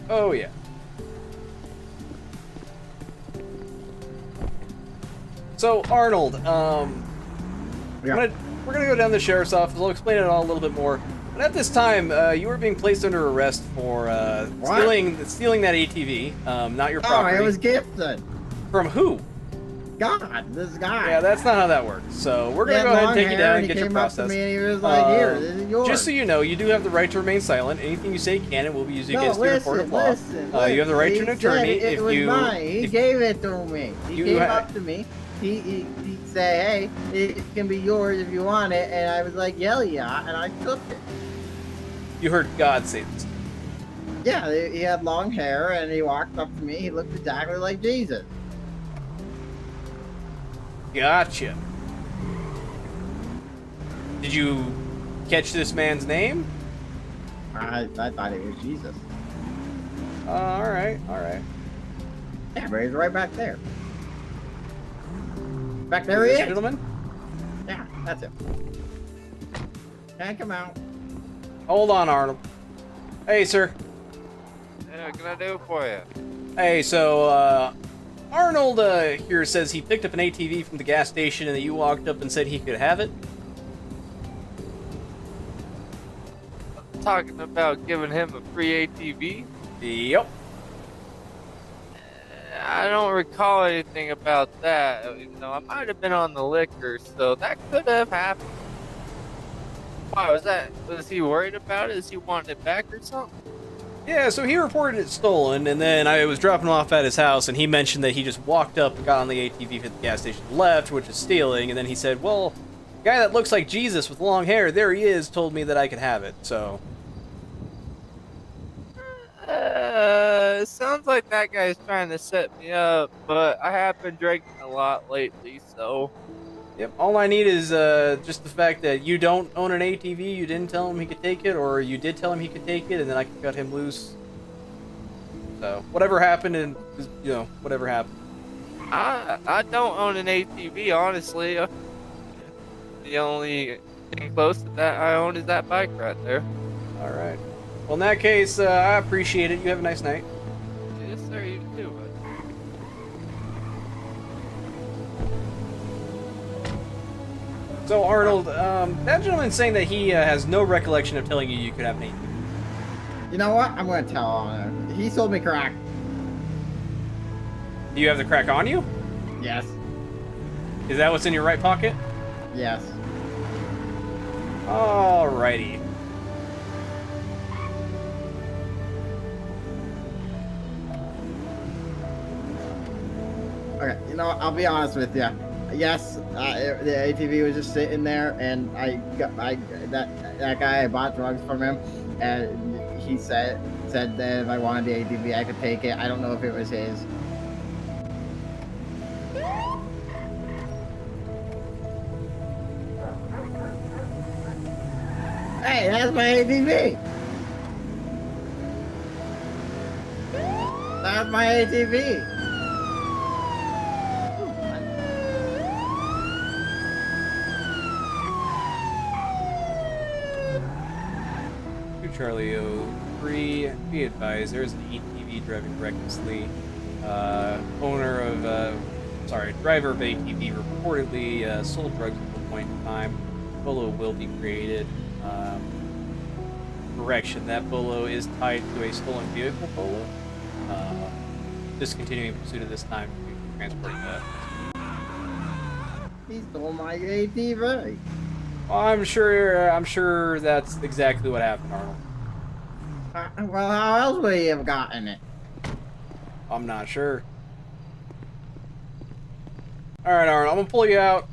Oh yeah. So Arnold, Yeah. we're gonna go down to the sheriff's office. I'll explain it all a little bit more. But at this time, you were being placed under arrest for What? stealing that ATV, not your Oh, property. it was gifted. From who? God, this guy. Yeah, that's not how that works. So we're He gonna had go ahead and long take you hair, down and and get he your came up to process. me and he was like, "Here, this is yours." Just so you know, you do have the right to remain silent. Anything you say can and will be used No, against you in a court of law. listen, You have the right to an he attorney said it if was you. mine. He if- gave it to me. He You came ha- up to me. He said, "Hey, it can be yours if you want it," and I was like, yeah," and I took it. You heard God say this. Yeah, he had long hair and he walked up to me. He looked exactly like Jesus. Gotcha. Did you catch this man's name? I thought it was Jesus. All right, all right. Yeah, but he's right back there. Back there he is. Gentlemen, Yeah, that's it. Can't come out. hold on, Arnold. Hey, sir. Yeah, what can I do for you? Hey, so Arnold here says he picked up an ATV from the gas station and that you walked up and said he could have it. Talking about giving him a free ATV? Yep. I don't recall anything about that. You know, I might have been on the liquor, so that could have happened. Why was that? Was he worried about it? Is he wanting it back or something? Yeah, so he reported it stolen, and then I was dropping him off at his house, and he mentioned that he just walked up and got on the ATV at the gas station left, which is stealing, and then he said, well, the guy that looks like Jesus with long hair, there he is, told me that I could have it, so... Sounds like that guy's trying to set me up, but I have been drinking a lot lately, so... Yep, all I need is just the fact that you don't own an ATV, you didn't tell him he could take it, or you did tell him he could take it, and then I cut him loose. So, whatever happened, and, you know, whatever happened. I don't own an ATV, honestly. The only thing close to that I own is that bike right there. Alright. Well, in that case, I appreciate it. You have a nice night. Yes, sir, you too. So, Arnold, that gentleman's saying that he has no recollection of telling you you could have an ATV. You know what? I'm gonna tell on him. He sold me crack. Do you have the crack on you? Yes. Is that what's in your right pocket? Yes. Alrighty. Okay. You know what? I'll be honest with you. Yes, the ATV was just sitting there, and that guy, I bought drugs from him, and he said that if I wanted the ATV, I could take it. I don't know if it was his. Hey, that's my ATV. That's my ATV. Charlie 03, be advised, there is an ATV driving recklessly. Driver of ATV reportedly sold drugs at one point in time. Bolo will be created. Correction, that Bolo is tied to a stolen vehicle Bolo. Discontinuing pursuit of this time, transporting that. He stole my ATV. I'm sure that's exactly what happened, Arnold. Well, how else would he have gotten it? I'm not sure. Alright, Arnold, I'm gonna pull you out.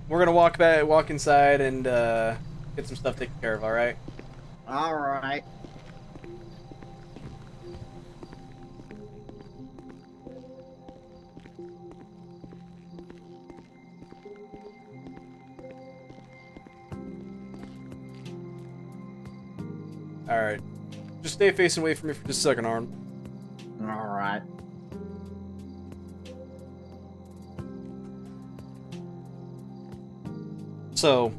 We're gonna walk inside and get some stuff taken care of, alright? Alright. Alright. Just stay facing away from me for just a second, Arnold. Alright. So,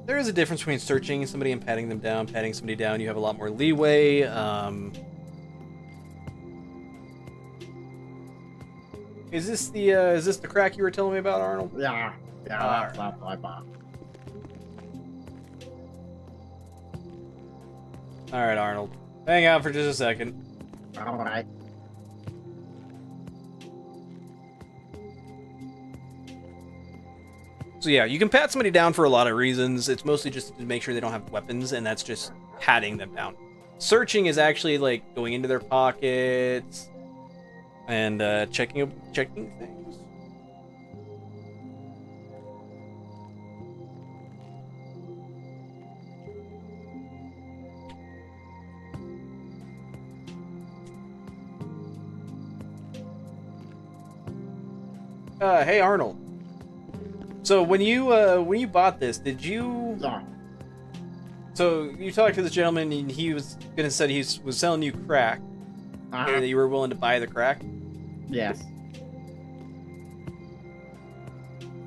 there is a difference between searching somebody and patting them down. Patting somebody down, you have a lot more leeway. Is this the crack you were telling me about, Arnold? Yeah, Alright. that's what I bought. All right, Arnold. Hang out for just a second. All right. So yeah, you can pat somebody down for a lot of reasons. It's mostly just to make sure they don't have weapons, and that's just patting them down. Searching is actually like going into their pockets and checking things. Hey Arnold. So when you bought this, did you? Sorry. So you talked to this gentleman, and he was gonna said he was selling you crack, and that you were willing to buy the crack. Yes.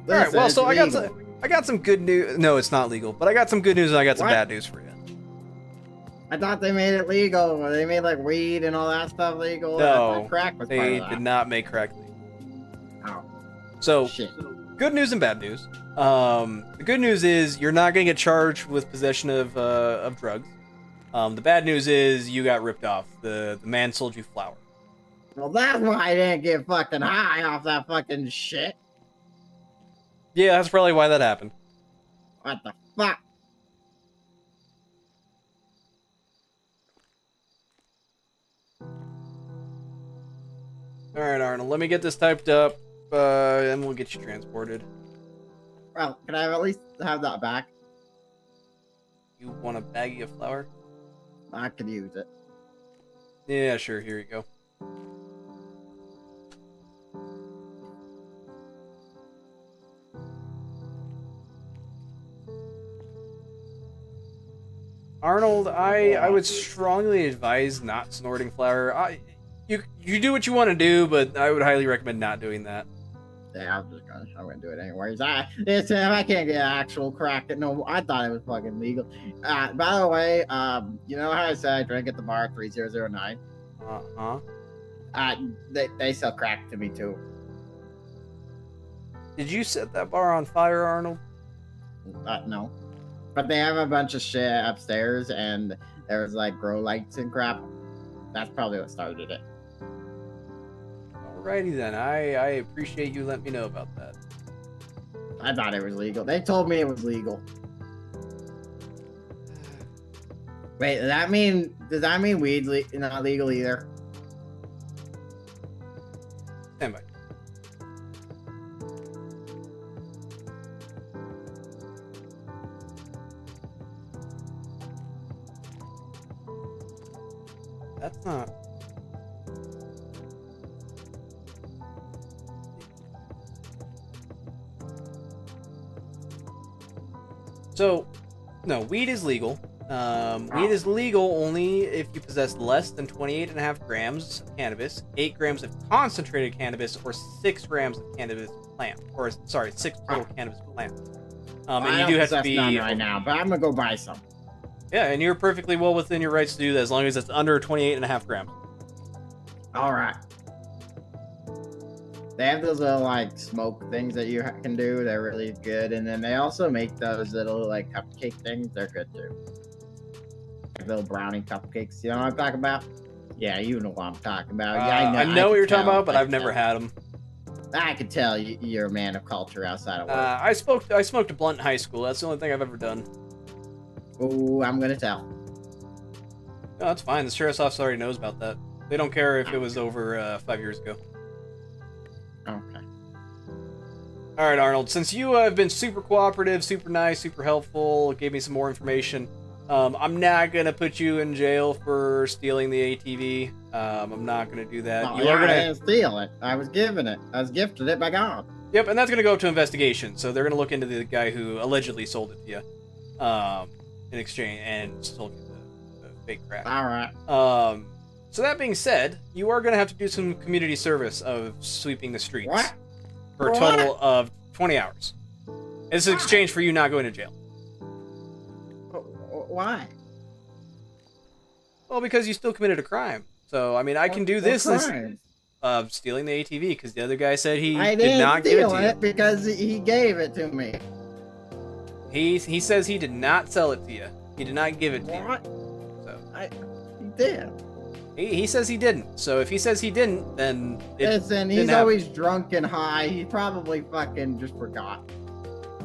All right. Well, It's so legal. I got some good news. No, it's not legal, but I got some good news and I got some What? bad news for you. I thought they made it legal. They made like weed and all that stuff legal. I No, thought crack was part they of that. did not make crack legal. Oh, So shit. good news and bad news. The good news is you're not gonna get charged with possession of drugs. The bad news is you got ripped off. The man sold you flour. Well, that's why I didn't get fucking high off that fucking shit. Yeah, that's probably why that happened. What the fuck? All right, Arnold. Let me get this typed up, and we'll get you transported. Well, can I at least have that back? You want a baggie of flour? I could use it. Yeah, sure. Here you go. Arnold, I would strongly advise not snorting flour. You do what you want to do, but I would highly recommend not doing that. Yeah, I'm gonna do it anyways. If I can't get actual crack, no, I thought it was fucking legal. By the way, you know how I said I drank at the bar 3009? Uh-huh. They sell crack to me too. Did you set that bar on fire, Arnold? No. But they have a bunch of shit upstairs, and there was like grow lights and crap. That's probably what started it. Alrighty then. I appreciate you letting me know about that. I thought it was legal. They told me it was legal. Wait, does that mean weed's not legal either? Stand by. That's not. So, no, weed is legal. Weed is legal only if you possess less than 28.5 grams of cannabis, 8 grams of concentrated cannabis, or 6 grams of cannabis plant. Or, sorry, 6 total cannabis plant. And you do have to be. None right now, but I'm gonna go buy some. Yeah, and you're perfectly well within your rights to do that as long as it's under 28.5 grams. All right. They have those little like smoke things that you can do. They're really good, and then they also make those little like cupcake things. They're good too. Like little brownie cupcakes. You know what I'm talking about? Yeah, you know what I'm talking about. Yeah, I know what can you're talking tell. about, but I've never had them. I can tell you're a man of culture outside of work. I smoked a blunt in high school. That's the only thing I've ever done. Oh, I'm gonna tell. No, that's fine. The sheriff's office already knows about that. They don't care if it was over 5 years ago. Okay. All right, Arnold. Since you have been super cooperative, super nice, super helpful, gave me some more information, I'm not gonna put you in jail for stealing the ATV. I'm not gonna do that. Oh, You yeah, are I gonna. didn't steal it. I was given it. I was gifted it by God. Yep, and that's gonna go up to investigation. So they're gonna look into the guy who allegedly sold it to you, in exchange and sold you the fake crack. All right. So that being said, you are going to have to do some community service of sweeping the streets What? for a total of 20 hours. It's in exchange for you not going to jail. Why? Well, because you still committed a crime. So, I mean, I can do this. Crime? of stealing the ATV because the other guy said he I did didn't not give it steal to you. it because he gave it to me. He says he did not sell it to you. He did not give it to What? you. So He did. he says he didn't. So if he says he didn't, then Listen, didn't he's happen. always drunk and high. He probably fucking just forgot.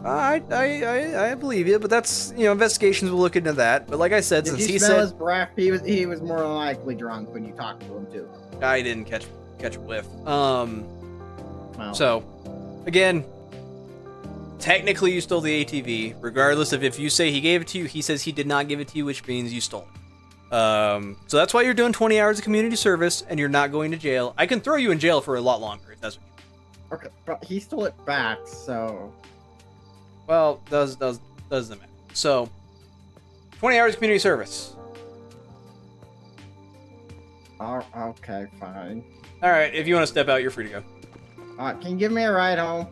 I believe you, but that's, you know, investigations will look into that. But like I said, Did since you he smell said his breath? He was more than likely drunk when you talked to him too. I didn't catch a whiff. Well, So again, technically you stole the ATV, regardless of if you say he gave it to you. He says he did not give it to you, which means you stole it. So that's why you're doing 20 hours of community service and you're not going to jail. I can throw you in jail for a lot longer if that's what you okay, but he stole it back, so Well, doesn't matter. So, 20 hours of community service. oh, okay, fine. All right, if you want to step out, you're free to go. Can you give me a ride home?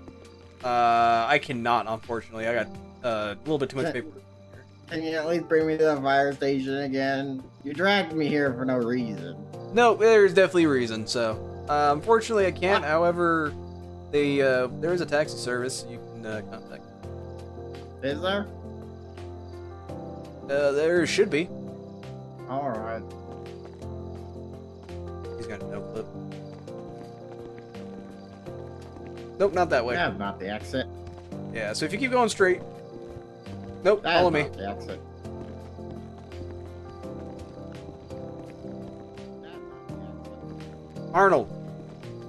I cannot, unfortunately. I got a little bit too much paper. Can you at least bring me to the fire station again? You dragged me here for no reason. No, there's definitely a reason. So, unfortunately, I can't. What? However, there is a taxi service you can contact. Is there? There should be. Alright. He's got no clip. Nope, not that way. That's not the exit. Yeah, so if you keep going straight. Nope, That's follow me. not the exit. Arnold.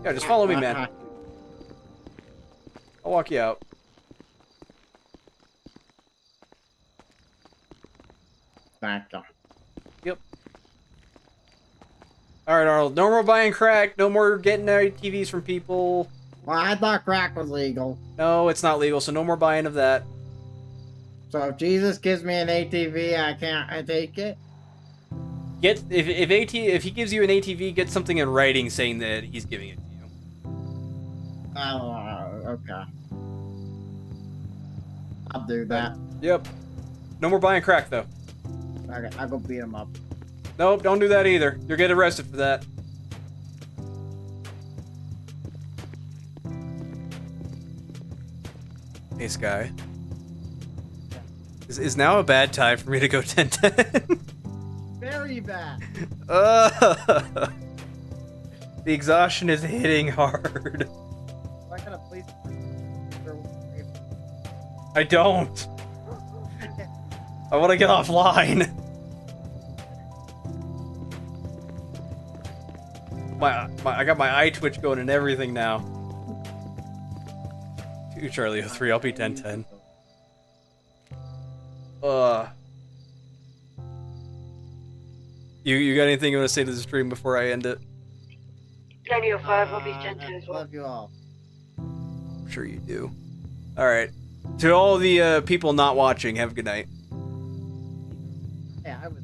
Yeah, just follow me, man. I'll walk you out. Thank you. Yep. Alright, Arnold. No more buying crack. No more getting ATVs from people. Well, I thought crack was legal. No, it's not legal, so no more buying of that. So if Jesus gives me an ATV, I take it? Get if he gives you an ATV, get something in writing saying that he's giving it to you. Oh, okay. I'll do that. Yep. No more buying crack though. Okay, I'll go beat him up. Nope, don't do that either. You'll get arrested for that. Hey, Sky. Is now a bad time for me to go 10-10? Very bad. The exhaustion is hitting hard. Why can't a police? I don't. I want to get offline. I got my eye twitch going and everything now. 2 Charlie 03, I'll be 10-10. You got anything you want to say to the stream before I end it? 9005, I'll be 10-10 as well. Love you all. I'm sure you do. Alright. To all the people not watching, have a good night. Yeah, I was.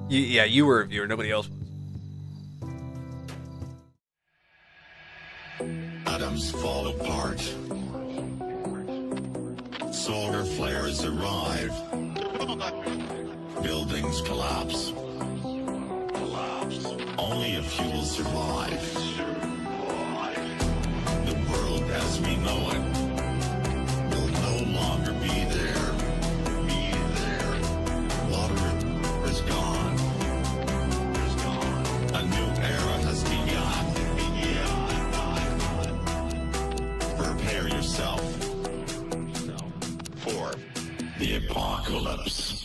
You were a viewer, nobody else was. Atoms fall apart. Solar flares arrive. Buildings collapse. Only a few will survive. The world as we know it will no longer be there. Water is gone. A new era has begun. Prepare yourself for the apocalypse.